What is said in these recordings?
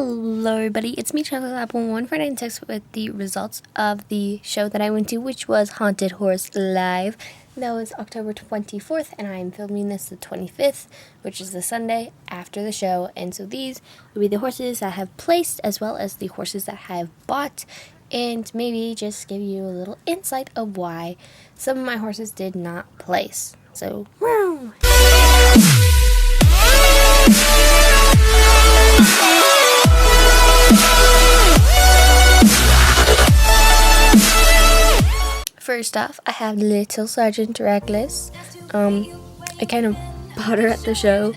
Hello everybody, it's me, Chocolate Apple 1496 with the results of the show that I went to, which was Haunted Horse Live. That was October 24th, and I'm filming this the 25th, which is the Sunday after the show. And so these will be the horses that I have placed, as well as the horses that I have bought, and maybe just give you a little insight of why some of my horses did not place. So, woo! First off, I have Little Sergeant Reckless. I kind of bought her at the show.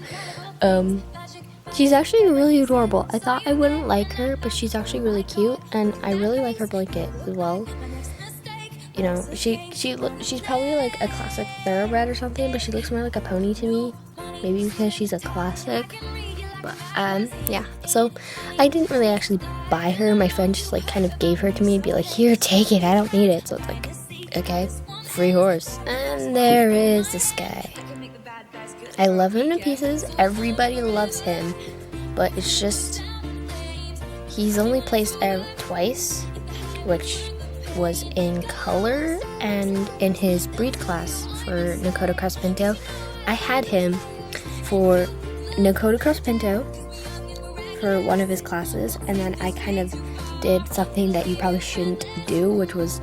She's actually really adorable. I thought I wouldn't like her, but she's actually really cute, and I really like her blanket as well. You know, she's probably like a classic thoroughbred or something, but she looks more like a pony to me. Maybe because she's a classic. But yeah. So I didn't really actually buy her. My friend just like kind of gave her to me and be like, "Here, take it. I don't need it." So it's like, okay, free horse. And there is this guy. I love him to pieces. Everybody loves him, but it's just he's only placed twice, which was in color and in his breed class for Nakota Cross Pinto. I had him for Nakota Cross Pinto for one of his classes, and then I kind of did something that you probably shouldn't do, which was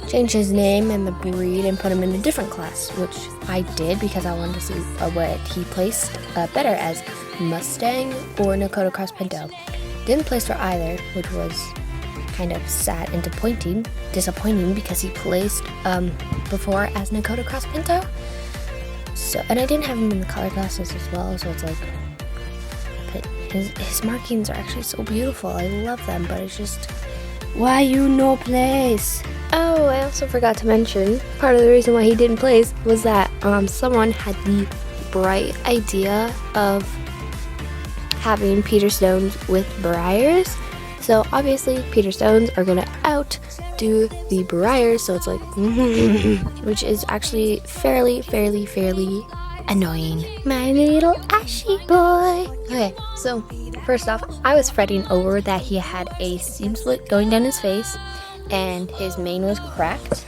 change his name and the breed and put him in a different class, which I did because I wanted to see what he placed better as, Mustang or Nakota Cross Pinto. Didn't place for either, which was kind of sad and disappointing because he placed before as Nakota Cross Pinto. So, and I didn't have him in the color classes as well, so it's like, but his markings are actually so beautiful. I love them, but it's just, why you no place? Oh, I also forgot to mention, part of the reason why he didn't place was that someone had the bright idea of having Peter Stones with Briars. So obviously Peter Stones are gonna outdo the Briars, so it's like, which is actually fairly annoying. My little ashy boy. Okay, so first off, I was fretting over that he had a seam split going down his face, and his mane was cracked.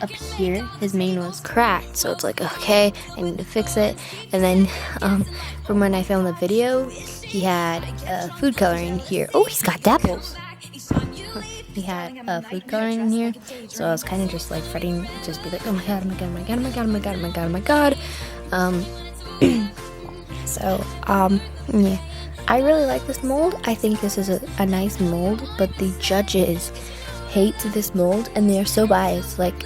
Up here, his mane was cracked, so it's like, okay, I need to fix it. And then, from when I filmed the video, he had food coloring here. Oh, he's got dapples. He had food coloring in here, so I was kind of just like fretting, just be like, oh my god, oh my god, oh my god, oh my god, oh my god, oh my god, oh my god. So, yeah. I really like this mold. I think this is a nice mold, but the judges hate this mold, and they are so biased. Like,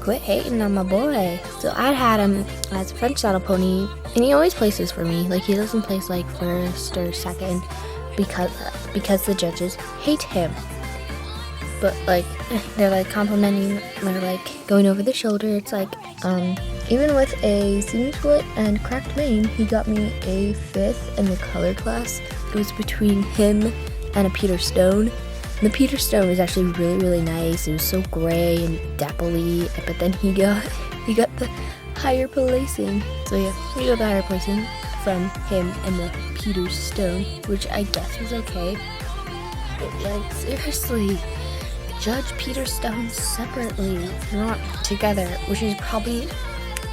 quit hating on my boy. So I had him as a French saddle pony, and he always places for me. Like, he doesn't place like first or second because the judges hate him. But like, they're like complimenting, they're like going over the shoulder. It's like, even with a seam split and cracked mane, he got me a 5th in the color class. It was between him and a Peter Stone. And the Peter Stone was actually really nice. It was so gray and dappley, but then he got the higher placing. So yeah, he got the higher placing from him and the Peter Stone, which I guess was okay. But like, seriously, judge Peter Stone separately, not together, which is probably,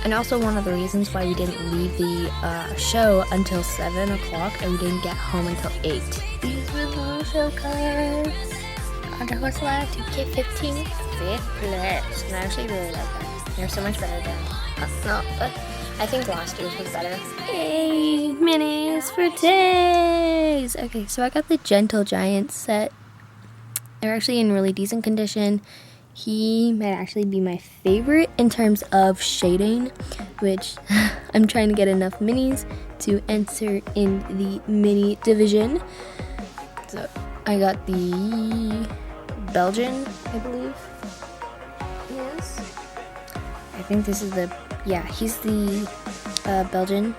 and also one of the reasons why we didn't leave the show until 7 o'clock and we didn't get home until 8. These were the show cards. Haunted Horse Live to get 15th place. And I actually really like them. They're so much better than, I think last year's was better. Hey, minis for days! Okay, so I got the Gentle Giant set. They're actually in really decent condition. He might actually be my favorite in terms of shading, which I'm trying to get enough minis to enter in the mini division. So I got the Belgian, I believe. Yes. I think this is he's the Belgian.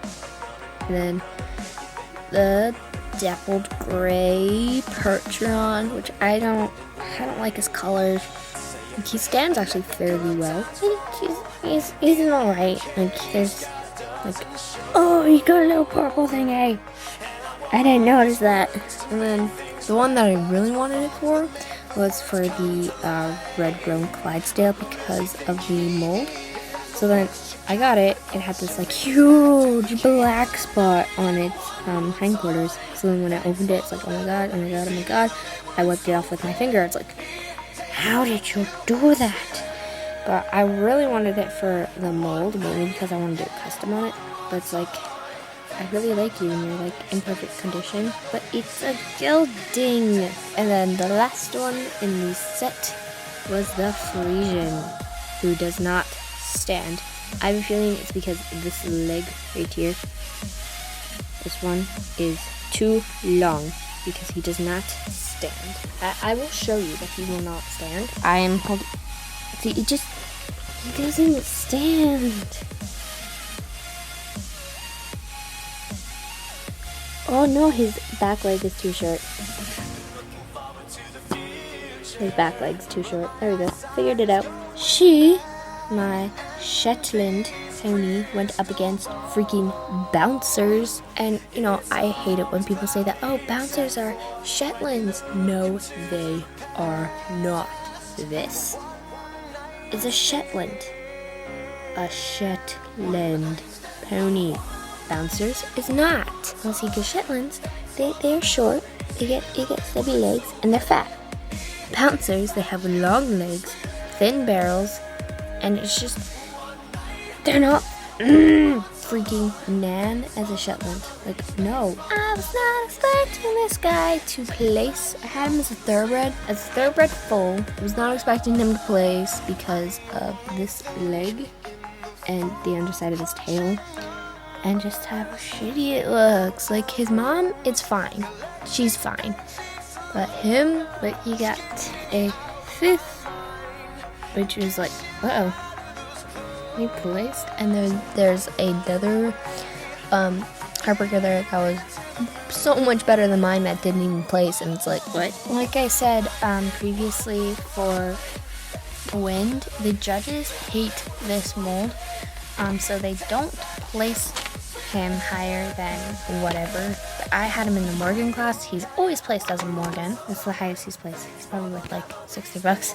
And then the dappled gray Percheron, which I don't like his colors. He stands actually fairly well. He's alright. Like, there's like, oh, he got a little purple thing, eh? I didn't notice that. And then the one that I really wanted it for was for the red-grown Clydesdale because of the mold. So then I got it. It had this like huge black spot on its hindquarters. So then when I opened it, it's like, oh my god, oh my god, oh my god. I wiped it off with my finger. It's like, how did you do that? But I really wanted it for the mold, mainly because I wanted to do custom on it. But it's like, I really like you and you're like in perfect condition, but it's a gilding. And then the last one in the set was the Frisian, who does not stand. I have a feeling it's because this leg right here, this one is too long because he does not stand. I will show you that he will not stand. I am holding. See, he doesn't stand. Oh no, his back leg is too short. His back leg's too short. There we go. Figured it out. My Shetland pony, went up against freaking bouncers. And, you know, I hate it when people say that, oh, bouncers are Shetlands. No, they are not. This is a Shetland. A Shetland pony. Bouncers is not. Well, see, because Shetlands, they're short, they get stubby legs, and they're fat. Bouncers, they have long legs, thin barrels, and it's just, they're not freaking Nan as a Shetland. Like, no. I was not expecting this guy to place. I had him as a thoroughbred foal. I was not expecting him to place because of this leg and the underside of his tail. And just how shitty it looks. Like, his mom, it's fine. She's fine. But him, like, he got a 5th, which was like, uh-oh. He placed. And then there's another heartbreaker there that was so much better than mine that didn't even place. And it's like, what? Like I said previously for Wind, the judges hate this mold. So they don't place him higher than whatever. But I had him in the Morgan class. He's always placed as a Morgan. That's the highest he's placed. He's probably worth like $60.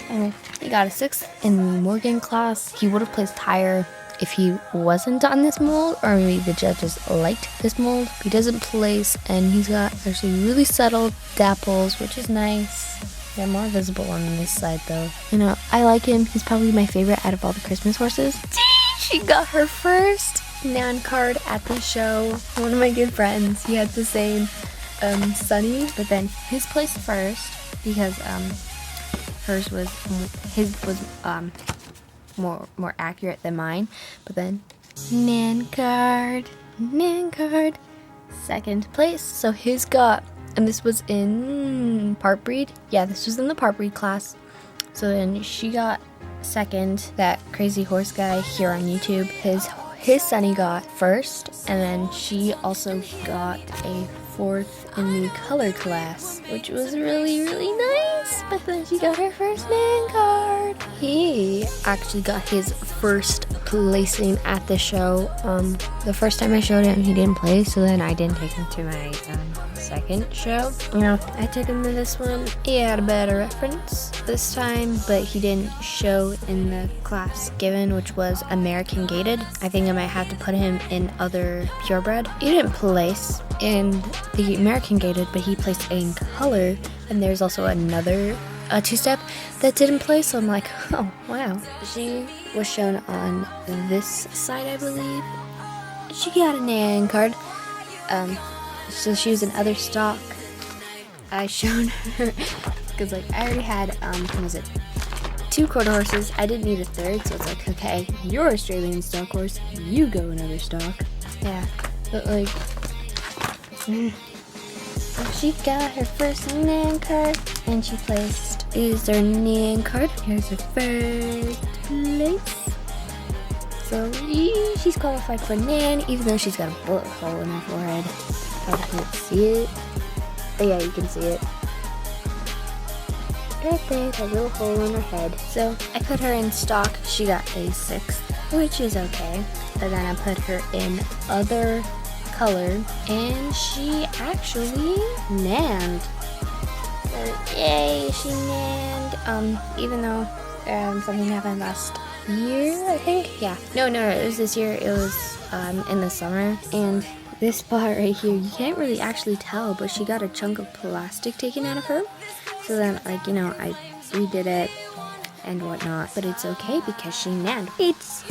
Anyway, he got a 6th in the Morgan class. He would have placed higher if he wasn't on this mold, or maybe the judges liked this mold. He doesn't place, and he's got actually really subtle dapples, which is nice. They're more visible on this side though. You know, I like him. He's probably my favorite out of all the Christmas horses. She got her first Nan card at the show. One of my good friends, he had the same Sunny, but then his placed first because his was more accurate than mine. But then Nan card, second place. So his got, and this was in part breed. Yeah, this was in the part breed class. So then she got second. That crazy horse guy here on YouTube, his Sunny got first, and then she also got a 4th in the color class, which was really, really nice. But then she got her first Nan card. He actually got his first placing at the show. The first time I showed him, he didn't place, so then I didn't take him to my second show. You know, I took him to this one. He had a better reference this time, but he didn't show in the class given, which was American Gated. I think I might have to put him in other purebred. He didn't place in the American Gated, but he placed in color, and there's also another 2-step that didn't place, so I'm like, oh wow. She was shown on this side, I believe. She got a Nan card. So she was in other stock. I showed her because like I already had 2 quarter horses. I didn't need a 3rd, so it's like, okay, you're Australian stock horse, you go in other stock. Yeah, but like, so she got her first Nan card, and she placed. Is her Nan card? Here's her first place. So she's qualified for Nan, even though she's got a bullet hole in her forehead. Probably can't see it. Oh yeah, you can see it. Right there, that little hole in her head. So I put her in stock. She got a 6th, which is okay. But then I put her in other colored, and she actually nanned. So, yay, she nanned. Even though something happened last year, I think. Yeah. No, it was this year. It was in the summer, and this part right here, you can't really actually tell, but she got a chunk of plastic taken out of her. So then, like, you know, I redid it and whatnot, but it's okay because she nanned. It's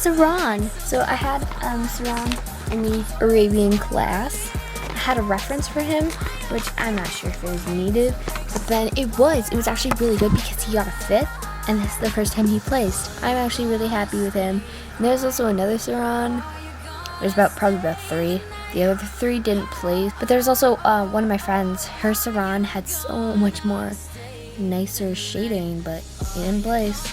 Saran. So I had Saran in the Arabian class. I had a reference for him, which I'm not sure if it was needed, but then it was actually really good because he got a 5th, and this is the first time he placed. I'm actually really happy with him. And there's also another Saran. There's probably about 3. The other 3 didn't place, but there's also one of my friends. Her Saran had so much more nicer shading, but he didn't place.